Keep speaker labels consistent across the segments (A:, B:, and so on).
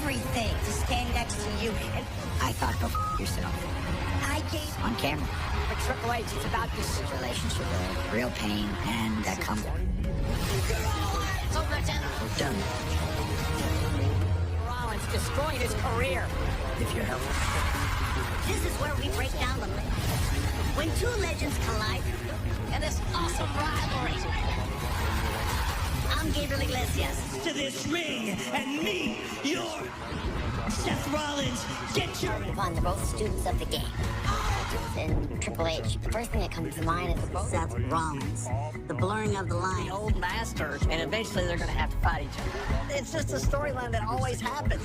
A: everything to stand next to you. And
B: I thought, go yourself.
A: I gave
B: On camera.
A: for Triple H. It's about this
B: Relationship, real pain, and that comes.
A: We're
B: done.
A: Rollins destroying his career.
B: If you're healthy.
A: This is where we break down the myth. When two legends collide in this awesome rivalry. I'm Gabriel Iglesias.
C: To this ring and meet your Seth Rollins. Get your
A: Fun, they're both students of the game. And Triple H, the first thing that comes to mind is
B: Seth Rollins. The blurring of the line.
A: old masters, and eventually they're going to have to fight each other. It's just a storyline that always happens.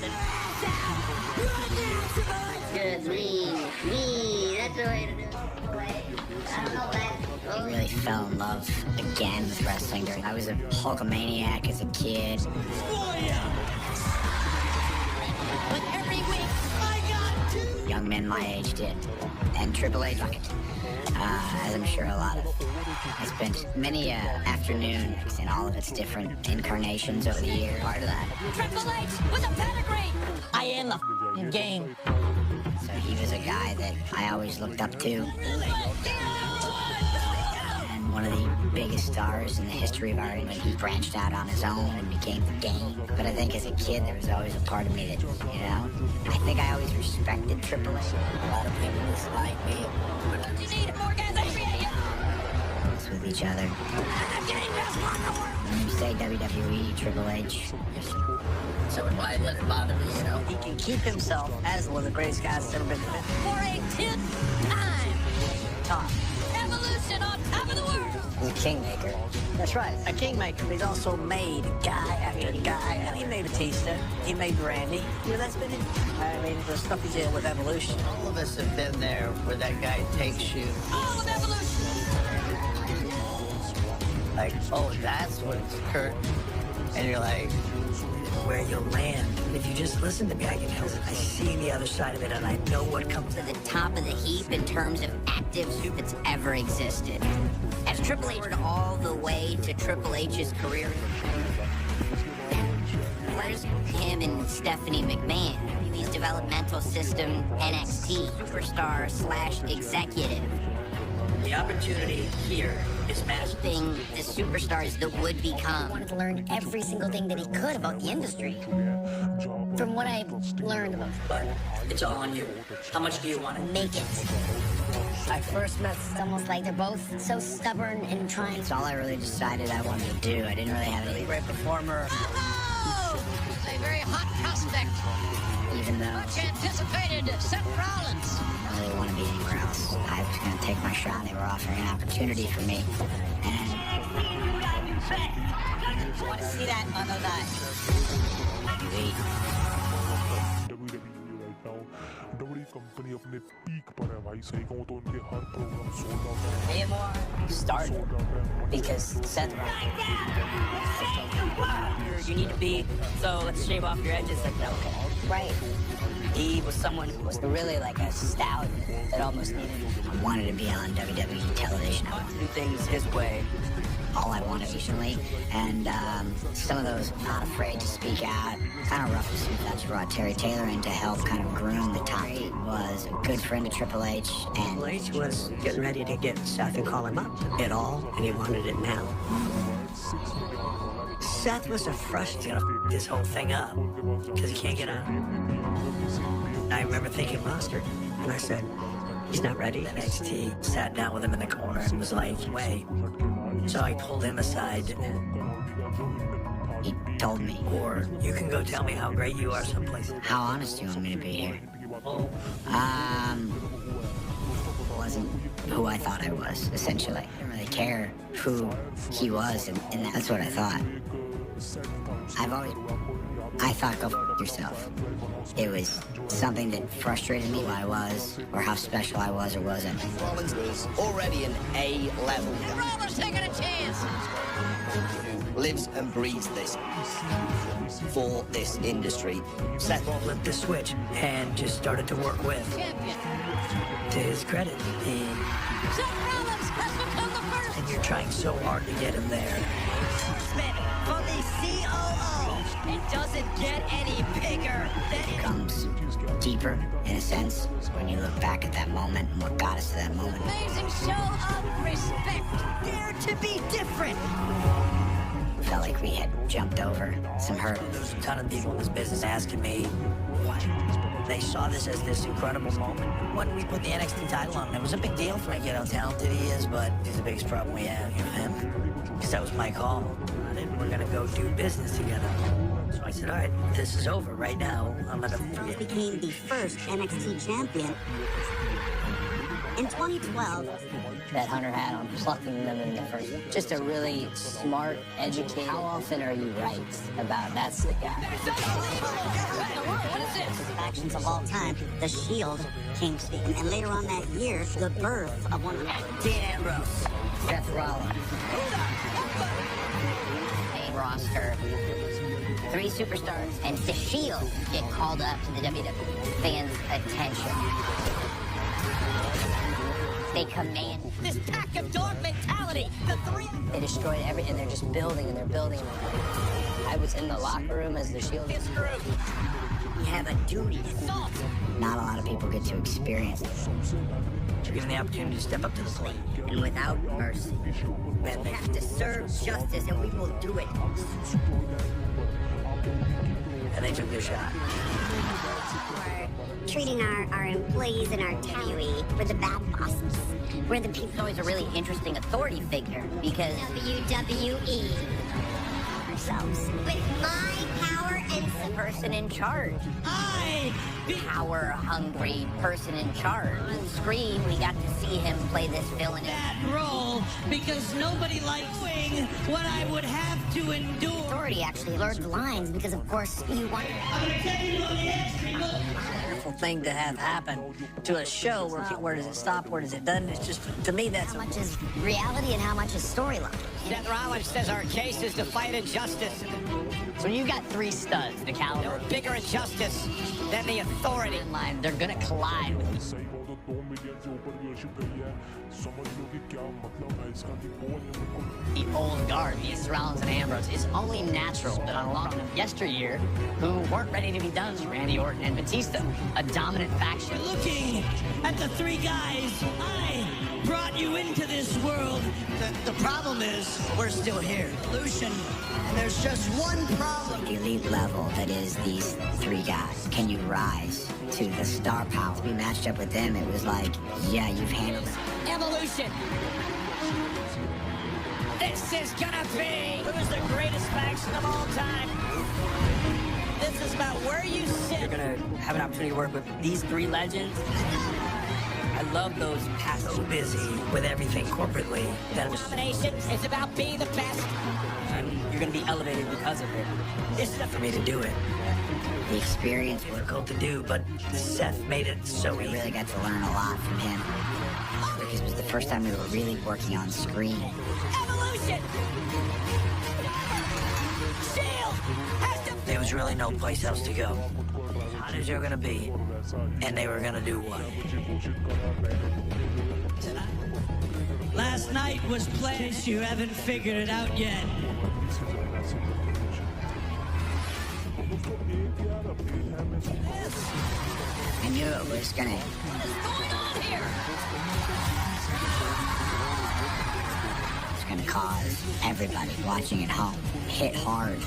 D: Good, me, that's the way to do it. I don't know that.
B: I really fell in love again with wrestling. I was a Hulkamaniac as a kid.
A: But every week, I got two.
B: Young men my age did. And Triple H, as I'm sure a lot of. I spent many afternoons in all of its different incarnations over the year. Part of that.
A: Triple H with a pedigree. I am the game.
B: So he was a guy that I always looked up to. And one of the biggest stars in the history of art, when he branched out on his own and became the game. But I think as a kid, there was always a part of me that, I think I always respected Triple H. A lot of people dislike me.
A: What you need, more guys?
B: With each other. When you say WWE, Triple H. So why let it bother me,
A: He can keep himself as one of the greatest guys that's ever been invented. For a 10th time.
B: Top.
A: Evolution on top of the world.
B: He's a kingmaker.
A: That's right, a kingmaker. He's also made guy after guy. And he made Batista. He made Randy. That's been it. I mean, the stuff he did with Evolution.
B: All of us have been there where that guy takes you.
A: All of Evolution.
B: Like, oh, that's what it's Kurt. And you're like,
C: where you'll land. If you just listen to me, I see the other side of it, and I know what comes.
B: to the top of the heap in terms of active that's ever existed. As Triple H all the way to Triple H's career. Where's him and Stephanie McMahon? He's developmental system NXT superstar / executive.
C: The opportunity here is massive.
B: Thing the superstars that would become.
A: Wanted to learn every single thing that he could about the industry. From what I learned about
C: But it's all on you. How much do you want to
A: make it. I first met, it's almost like they're both so stubborn and trying.
B: It's all I really decided I wanted to do. I didn't really have any great performer.
A: Oh! A very hot prospect.
B: Even though
A: Much anticipated, Seth Rollins.
B: I really want to be anywhere else. I was going to take my shot. They were offering an opportunity for me. And
A: I want to see that on the night.
E: WWE company अपने peak पर है भाई सही कहूँ तो उनके हर programme sold out है
A: AMR started because Seth you need to be, so let's shave off your edges like that. Okay. Right. He was someone who was really like a stallion that almost needed.
B: I wanted to be on WWE television.
A: I wanted to do things his way.
B: All I wanted recently, and some of those not afraid to speak out. Kind of rough to see that's brought Terry Taylor in to help kind of groom the top. He was a good friend of Triple H, and
C: Triple H was getting ready to get Seth and call him up. It all, and he wanted it now. Seth was afraid he's gonna f this whole thing up because he can't get out. I remember thinking roster, and I said, he's not ready. NXT sat down with him in the corner and was like, wait. So I pulled him aside.
B: he told me,
C: Or you can go tell me how great you are someplace.
B: how honest do you want me to be here? Wasn't who I thought I was, essentially. I didn't really care who he was, and that's what I thought. I thought, go f yourself. It was something that frustrated me who I was, or how special I was or wasn't.
F: Rollins is already an A level.
A: Rollins taking a chance.
F: Lives and breathes this for this industry.
C: Seth flipped the switch and just started to work with.
A: Champion.
C: To his credit,
A: Seth Rollins has become the first.
C: and you're trying so hard to get him there.
A: Smith for the COO. It doesn't get any bigger than
B: becomes deeper, in a sense, when you look back at that moment and what got us to that moment.
A: Amazing show of respect. Dare to be different.
B: Felt like we had jumped over some hurdles.
C: There's a ton of people in this business asking me why they saw this as this incredible moment when we put the NXT title on. It was a big deal for me, how talented he is, but he's the biggest problem we have, him. Because that was my call. We're gonna go do business together. So I said, all right, this is over right now. I'm gonna
D: He became the first NXT champion. In 2012,
B: That Hunter had on plucking them in the first. Just a really smart, educated. How often are you right about that's the guy?
A: What is this?
D: factions of all time, the Shield came to be. And later on that year, the birth of one of
B: Dean Ambrose, Seth Rollins, main roster, 3 superstars, and the Shield get called up to the WWE fans' attention. They command
A: This pack of dog mentality. The three.
B: They destroyed everything. They're just building and they're building. I was in the locker room as the Shield.
A: This group.
B: We have a duty.
A: Salt.
B: Not a lot of people get to experience it.
C: You're given the opportunity to step up to the plate.
B: And without mercy. We have to serve justice and we will do it.
C: And they took their shot.
D: We're treating our employees and our WWE for the bad bosses.
B: We're the people. Always a really interesting authority figure because
D: WWE. Ourselves. With my power and
B: the person in charge. Power-hungry person in charge. On screen, we got to see him play this villain.
G: That role because nobody likes doing what I would have to endure.
D: authority actually blurred the lines because, of course, you want.
A: Wonderful thing to have happen to a show. Where does it stop? Where does it done? It's just, to me, that's
D: How much is reality and how much is storyline?
G: Seth Rollins says our case is to fight injustice.
B: So you got 3 studs, the caliber.
G: Bigger injustice than the authority.
B: In line, they're gonna collide with
E: सही कहूँ तो 2 million से ऊपर viewership गई है समझ लो कि क्या मतलब है इसका कि बोल
B: the old guard, these Rollins and Ambrose. It's only natural that on a long yesteryear, who weren't ready to be done, Randy Orton and Batista, a dominant faction.
G: Looking at the 3 guys, I brought you into this world. The problem is, we're still here. Illusion. And there's just one problem.
B: The elite level that is these 3 guys. Can you rise to the star power? To be matched up with them, it was like, yeah, you've handled it.
G: Evolution. This is gonna be who's the greatest faction of all time. This is about where you sit.
C: You're gonna have an opportunity to work with these 3 legends. I love those past. So busy with everything corporately that was.
G: Domination is about being the best.
C: And you're gonna be elevated because of it. This is for me to do it.
B: The experience,
C: Difficult to do, but Seth made it so
B: we
C: easy.
B: really got to learn a lot from him. Because it was the first time we were really working on screen.
G: Evolution. Shield has to.
C: There was really no place else to go. How did you gonna be? And they were gonna do what?
G: Last night was planned. You haven't figured it out yet.
B: I knew it was gonna. It's gonna cause everybody watching at home hit hard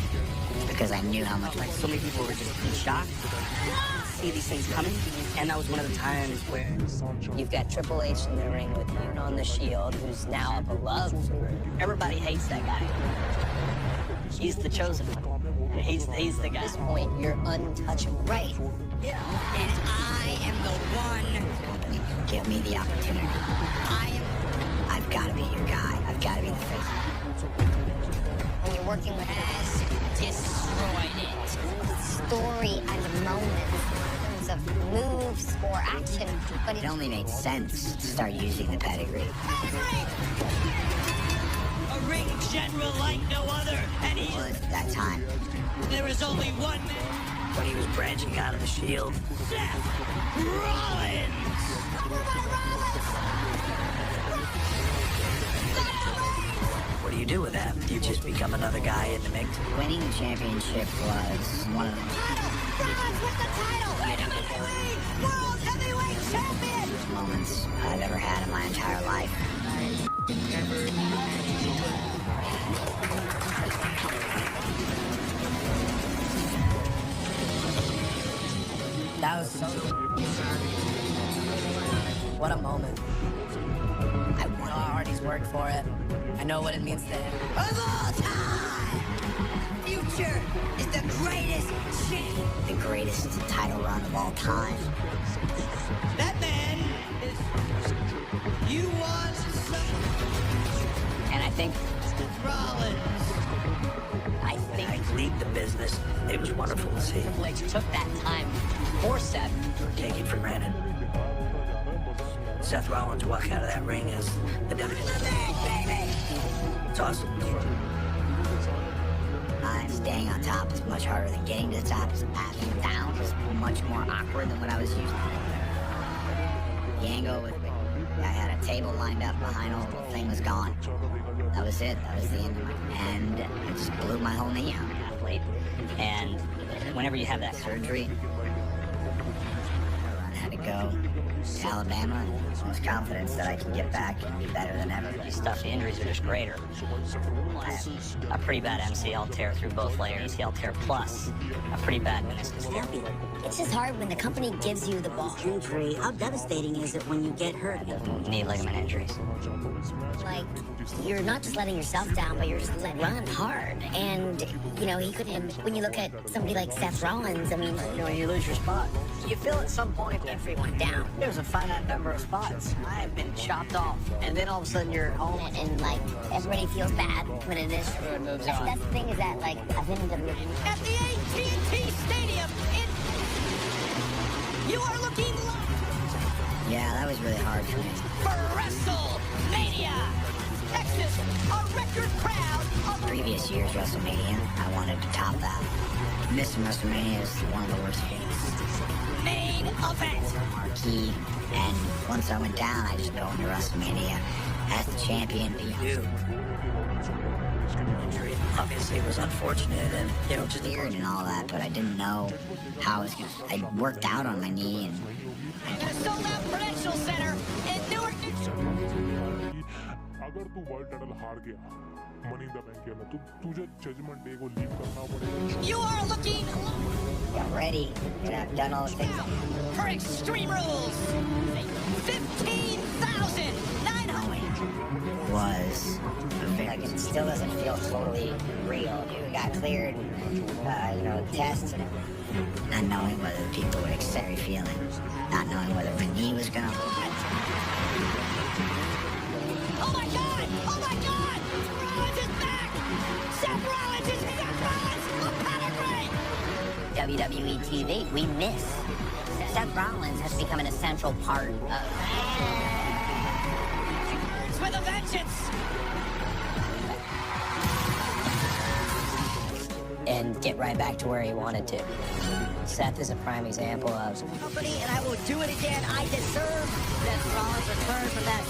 B: because I knew how much.
C: Like so many people were just in shock, see these things coming, and that was one of the times where
B: You've got Triple H in the ring with you on the Shield, who's now a beloved.
A: everybody hates that guy. He's the chosen one. He's the guy.
B: At this point, you're untouchable.
D: Right.
B: Yeah.
D: And I am the one.
B: Give me the opportunity. I've got to be your guy. I've got to be the face.
D: When you're working with has destroyed it. Story and moments of moves or action, but
B: It only made sense to start using the pedigree.
G: A ring general like no other, and
B: Well, at that time,
G: there is only one man.
C: when he was branching out of the Shield.
G: Seth Rollins.
C: What do you do with that? You just become another guy in the mix.
B: winning the championship was one of them.
D: Rollins with the title.
A: That was so... What a moment. I know how hard he's worked for it. I know what it means to him.
G: Of all time! Future is the greatest shit!
B: The greatest title run of all time.
G: That man is... You want some...
B: And I think
G: Rollins.
C: I lead the business. It was wonderful to see.
B: Triple H took that time for Seth.
C: Take it for granted. Seth Rollins walk out of that ring as the baby. It's awesome.
B: Staying on top is much harder than getting to the top. Passing down is much more awkward than what I was used to. The angle with I had a table lined up behind all the thing was gone. That was it. That was the end of it. And it just blew my whole knee out. And whenever you have that surgery, I had to go to Alabama and was confident that I can get back and be better than ever. These stuffy injuries are just greater. I have a pretty bad MCL tear through both layers, ACL tear plus a pretty bad meniscus tear.
D: It's just hard when the company gives you the ball.
H: Injury. How devastating is it when you get hurt?
B: Knee ligament injuries.
D: Like, you're not just letting yourself down, but you're just run hard. And, you know, he couldn't, when you look at somebody like Seth Rollins, I mean,
A: You know, you lose your spot. You feel at some point
D: everyone down.
A: there's a finite number of spots. I have been chopped off, and then all of a sudden you're home.
D: And like, everybody feels bad when it is.
A: Everyone moves
D: That's,
A: on.
D: that's the thing is that, like, I've been in WWE.
G: At the AT&T Stadium in... You are looking
B: Yeah, that was really hard for me.
G: for WrestleMania! Texas, a record crowd of...
B: Previous year's WrestleMania, I wanted to top that. Missing WrestleMania is one of the worst things.
G: main event.
B: Marquee, and once I went down, I just go into WrestleMania as the champion.
C: Injury obviously was unfortunate and, you know, just
B: Weird and all that, but I didn't know how I was gonna. I worked out on my knee and
G: In a sold-out Prudential Center in Newark, New
E: अगर तू world title हार गया money in the bank के अंदर तो तुझे judgement day को leave करना पड़ेगा.
G: You are looking
B: got ready, and I've done all the things.
G: for Extreme Rules. 15,900.
B: Was like it still doesn't feel totally real. You got cleared, tests, and not knowing whether people would accept every feeling, not knowing whether my knee was gonna.
G: Oh my God! Oh my God! Rollins is back! Seth Rollins is Seth Rollins! A pedigree!
B: WWE TV, we miss. Seth Rollins has become an essential part of.
G: With a vengeance!
B: And get right back to where he wanted to. Seth is a prime example of.
A: Company, and I will do it again. I deserve Seth Rollins' return from that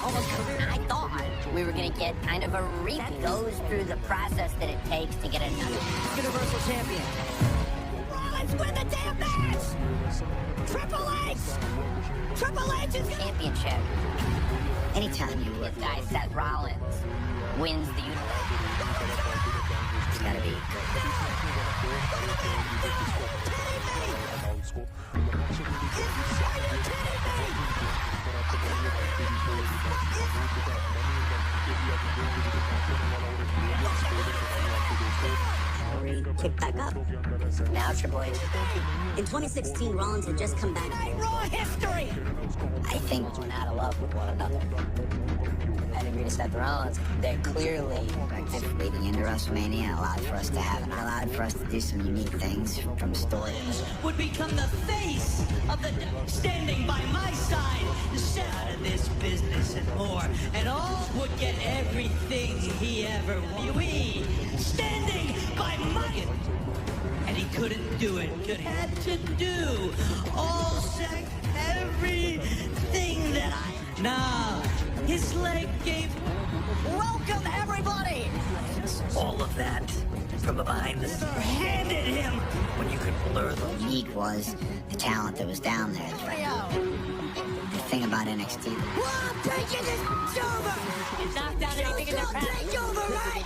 A: almost career.
B: I thought we were gonna get kind of a repeat. Goes through the process that it takes to get another
A: Universal Champion.
G: Rollins win the damn match! Triple H! Triple H is gonna...
B: championship. Anytime you look, guys, Seth Rollins wins the universe. It's gotta be.
H: Kick back up.
B: Now Triple H.
H: In 2016, Rollins had just come back.
G: Raw history!
B: I think we're out of love with one another. I agree to Seth Rollins. They're clearly leading into WrestleMania allowed for us to do some unique things from stories.
G: Would become the face of the... Standing by my side, out of this business and more. And all would get everything he ever wanted. We standing by my... And he couldn't do it. Had to do everything that I... Now, his leg gave... Welcome, everybody!
C: all of that from behind the handed him when you could blur the
B: Unique was the talent that was down there. The thing about NXT.
G: Well, I'm taking this over!
A: You knocked out anything in their path.
G: Take over, right?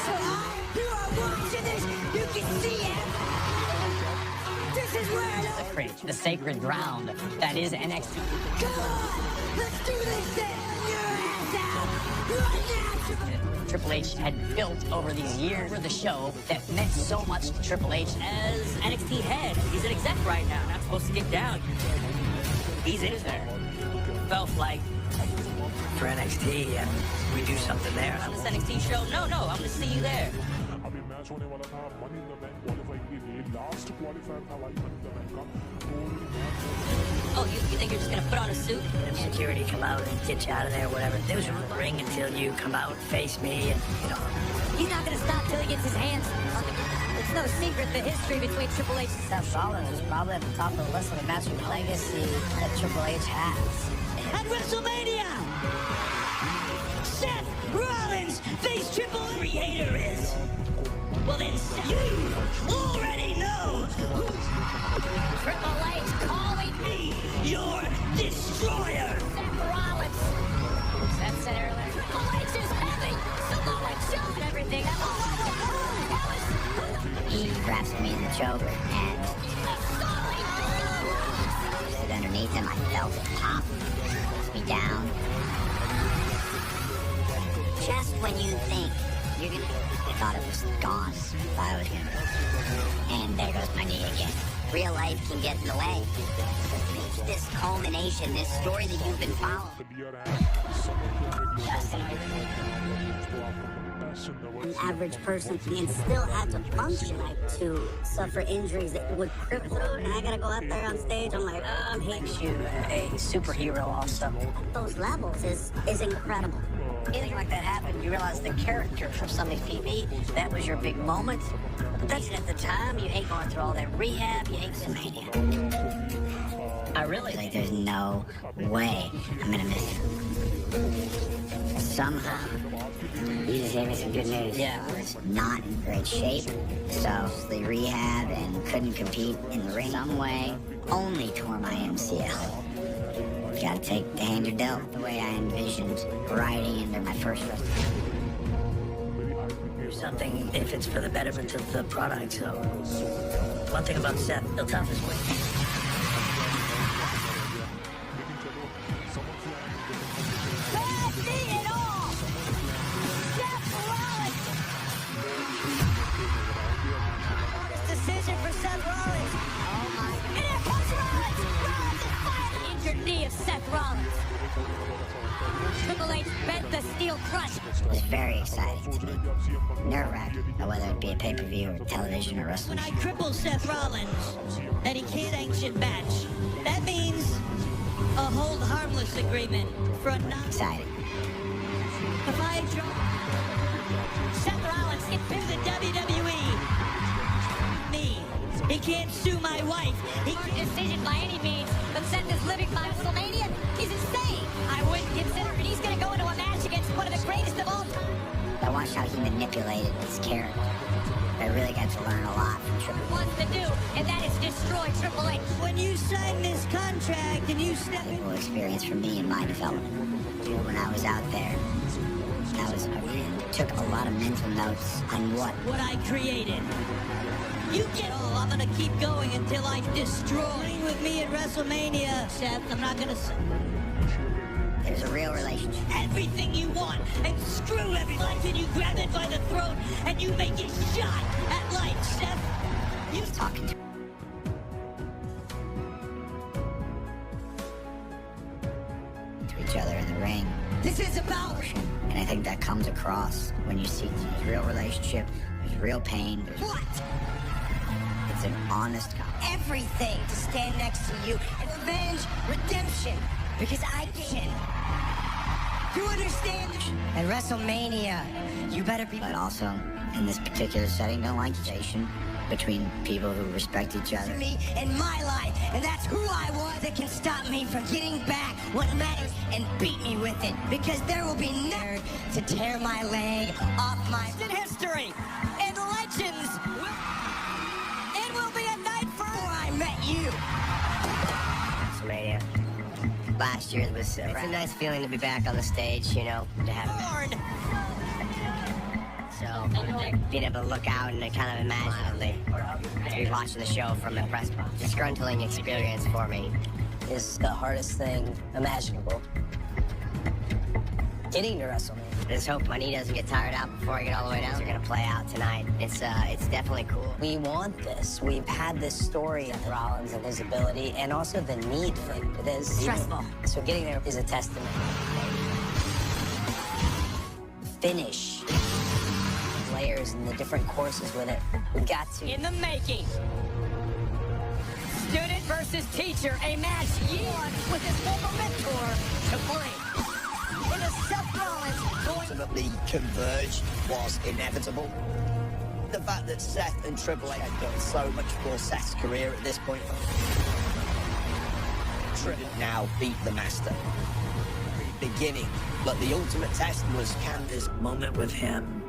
G: So all who are watching this, you can see it.
B: The sacred ground that is NXT.
G: Come on! Let's do this thing! Your ass out! Right now!
B: Triple H had built over these years for the show that meant so much to Triple H as NXT head. He's an exec right now, not supposed to get down. He's in there. Felt like
C: For NXT, we do something there.
B: on this NXT show. No, I'm gonna see you there.
E: अभी match होने वाला था money in the bank qualify के लिए last qualifier था भाई money in the bank का तो
B: Oh, you think you're just gonna put on a suit?
C: And security come out and get you out of there, whatever. There was a ring until you come out, face me, and, you know.
B: He's not gonna stop till he gets his hands on the... It's no secret the history between Triple H and Seth Rollins is probably at the top of the list of the match legacy that Triple H has.
G: At WrestleMania! Seth Rollins faced Triple H. Hater is. Well then, you already know who
B: Triple H calling
G: me your destroyer.
B: Seth Rollins. Seth said earlier, Triple H is heavy. Samoa Joe. Everything. He grabs me in the choker and underneath him, I felt it pop. Me down.
H: Just when you think
B: You're gonna... I thought it was gone. I thought I was gonna... And there goes my knee again.
H: real life can get in the way, reach this culmination, this story that you've been following. An average person can still have to function, to suffer injuries that would cripple them, and I gotta go out there on stage, I'm like, oh, makes you a superhero also. At those levels is incredible.
A: Anything like that happened, you realize the character from Sunday TV, that was your big moment. But that's at the time, you hate going through all that rehab, you hate WrestleMania.
B: I really think there's no way I'm gonna miss it. Somehow, you just gave me some good news. Yeah. I was not in great shape, so the rehab and couldn't compete in the ring. Some way, only tore my MCL. Gotta take the hand you're dealt. The way I envisioned riding into my first
C: Something if it's for the betterment of the product. So, one thing about Seth, he'll tough his way.
G: Decision for Seth Rollins.
B: Oh my.
G: And here comes Rollins. Rollins is fighting the injured knee of Seth Rollins. Triple H bent the steel crush.
B: It was very exciting to me. Nerve-wracking, whether it be a pay-per-view or television or wrestling.
G: When I cripple Seth Rollins and he can't ancient match, that means a hold harmless agreement for a non.
B: Exciting.
G: If I draw Seth Rollins into the WWE, me, he can't sue my wife. He decision by any means, but Seth is living by WrestleMania. He's insane. I wouldn't consider it. He's gonna go into a match against one of the greatest of all time.
B: I watched how he manipulated his character. I really got to learn a lot from Triple H.
G: Wants to do, and that is destroy Triple H. When you sign this contract and you step in.
B: Valuable experience for me in my development. When I was out there, I took a lot of mental notes on what
G: I created. You get all. I'm gonna keep going until I destroy. With me at WrestleMania, Seth. I'm not gonna.
B: there's a real relationship.
G: Everything you want and screw everything. Like when you grab it by the throat and you make it shot at life, Seth. You
B: Talking to each other in the ring.
G: This is about.
B: And I think that comes across when you see there's real relationship, there's real pain.
G: What?
B: It's an honest
G: Everything to stand next to you and revenge, redemption, because I can. You understand?
B: At WrestleMania, you better be. But also, in this particular setting, no accusation between people who respect each other.
G: Me and my life, and that's who I was that can stop me from getting back what matters and beat me with it, because there will be never to tear my leg off my history and legends. It will be a night before I met you.
B: WrestleMania. Last year was it's a nice feeling to be back on the stage, you know, to have so being able to look out and kind of imagine to be watching the show from the press box. Disgruntling experience for me.
A: Is the hardest thing imaginable. Getting to WrestleMania.
B: I just hope my knee doesn't get tired out before I get all the way down. They're gonna play out tonight. It's definitely cool.
A: We want this. We've had this story of Rollins and his ability, and also the need for it. It is
H: Stressful.
A: So getting there is a testament. Finish. Layers and the different courses with it. We've got to.
G: In the making. Student versus teacher, a match won with his former mentor to blame. It is Seth Rollins going
F: Ultimately converged was inevitable. The fact that Seth and Triple H had done so much for Seth's career at this point. Triple now beat the master. Beginning, but the ultimate test was
C: This moment with him,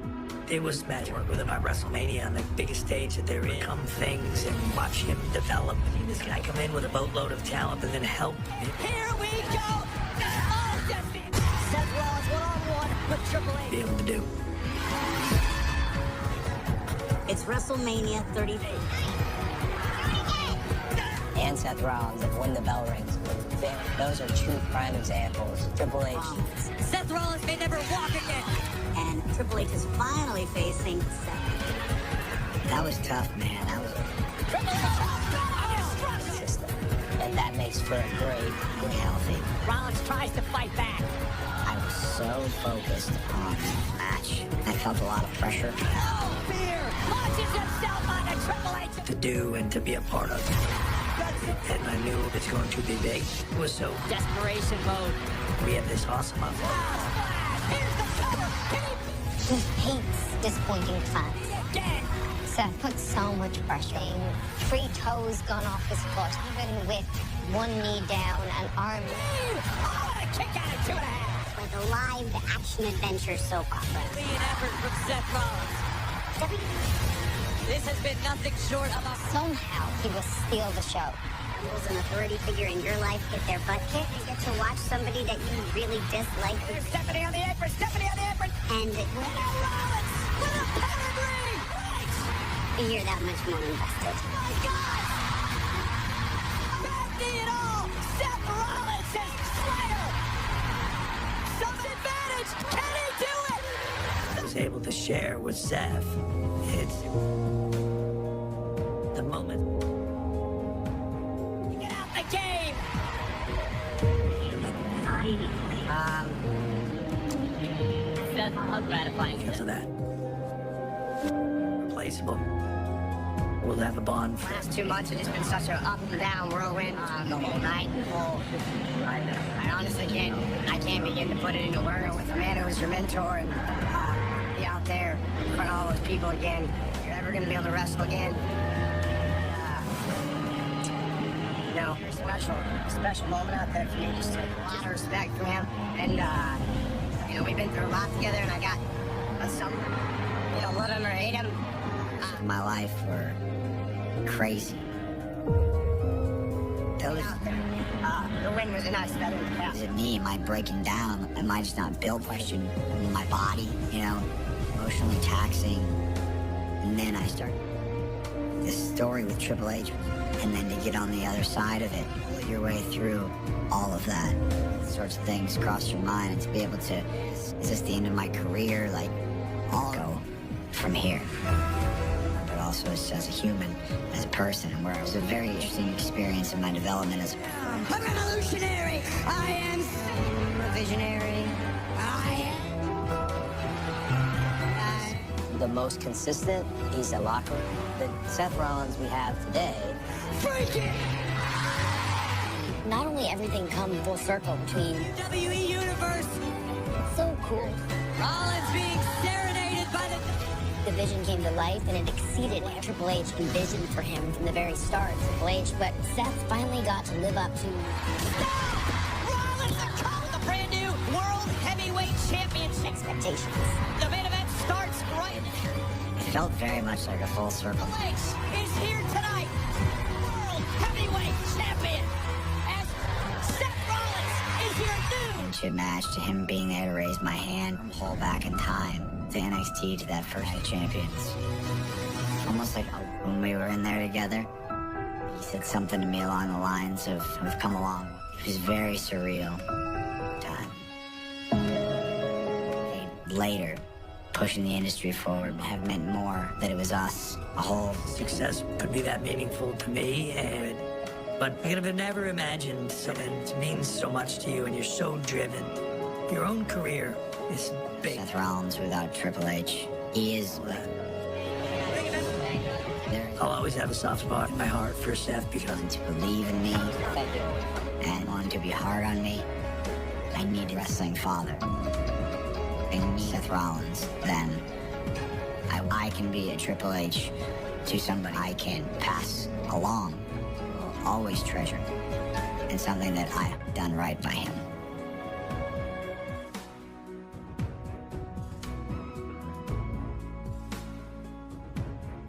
C: it was magic. Work with him at WrestleMania on the biggest stage that they're in. Come things and watch him develop. See this guy come in with a boatload of talent and then help.
G: Here we go! Oh, Destiny! Seth Rollins one-on-one with Triple
C: Be
G: H.
C: able to do.
H: It's WrestleMania 30.
A: And Seth Rollins that win the bell rings. Those are two prime examples. Triple H.
G: Seth Rollins may never walk again.
H: And Triple H is finally facing Seth.
B: That was tough, man. That was
A: System. And that makes for a great,
B: good, healthy.
G: Rollins tries to fight back.
B: I was so focused on the match. I felt a lot of pressure.
G: No fear! Launches himself onto Triple H.
C: To do and to be a part of. And I knew it's going to be big. It was so.
G: Desperation mode.
C: We had this awesome unfold.
G: Here's the cover.
D: He hates disappointing fans.
G: Again.
D: Seth put so much pressure. 3 toes gone off his foot, even with 1 knee down and arm.
G: Oh, what a kick out of 2.5.
D: Like a live action adventure soap opera.
G: Clean effort from Seth Rollins. This has been nothing short of a...
D: Somehow he will steal the show. Does an authority figure in your life get their butt kicked? You get to watch somebody that you really dislike.
G: There's Stephanie on the apron, Stephanie on the apron.
D: And
G: Rollins with a pedigree. Right.
D: you're that much more invested.
G: My God. Back knee and all. Seth Rollins is Slayer. Some advantage. Can he do it?
C: I was able to share with Seth. It's the moment.
G: Get out the game. Seth, how gratifying is
C: Because
G: it?
C: of that. Replaceable. We'll have a bond for
B: Last 2 months have just been such an up and down whirlwind. The whole night. I honestly can't begin to put it into words. With a man who was your mentor and be out there in front of all those people again. You're ever going to be able to wrestle again. Special moment out there for me. Just a lot of respect for him. And, we've been through a lot together, and I got some, love him or hate him. My life were crazy. Those, the win was a nice feather. Is it me? Am I breaking down? Am I just not built? Question my body, emotionally taxing. And then I start this story with Triple H. And then to get on the other side of it, your way through all of that, sorts of things cross your mind, and to be able to, is this the end of my career? Like, I'll go from here. But also as a human, as a person, where it was a very interesting experience in my development as a
G: revolutionary. I am
B: a visionary.
A: The most consistent, he's a locker. The Seth Rollins we have today.
G: Freak it!
D: Not only everything come full circle between
G: WE Universe.
D: so cool.
G: Rollins being serenaded by the...
D: The vision came to life and it exceeded what Triple H envisioned for him from the very start. Triple H, but Seth finally got to live up to
G: Rollins with a brand new World Heavyweight Championship.
D: expectations.
G: The main event starts right now.
B: It felt very much like a full circle.
G: Triple H is here tonight. World Heavyweight Champion. As Seth Rollins is here new.
B: Championship match, to him being there to raise my hand, pull back in time to NXT to that first champions. almost like when we were in there together, he said something to me along the lines of, "We've come along." It was very surreal time. Later, pushing the industry forward have meant more that it was us, a whole.
C: Success could be that meaningful to me, but I could have never imagined something that means so much to you and you're so driven. Your own career is big.
B: Seth Rollins without Triple H, he is.
C: I'll always have a soft spot in my heart for Seth because
B: To believe in me and wanted to be hard on me, I needed a wrestling father. And Seth Rollins, then I can be a Triple H to somebody I can pass along, always treasure, and something that I've done right by him.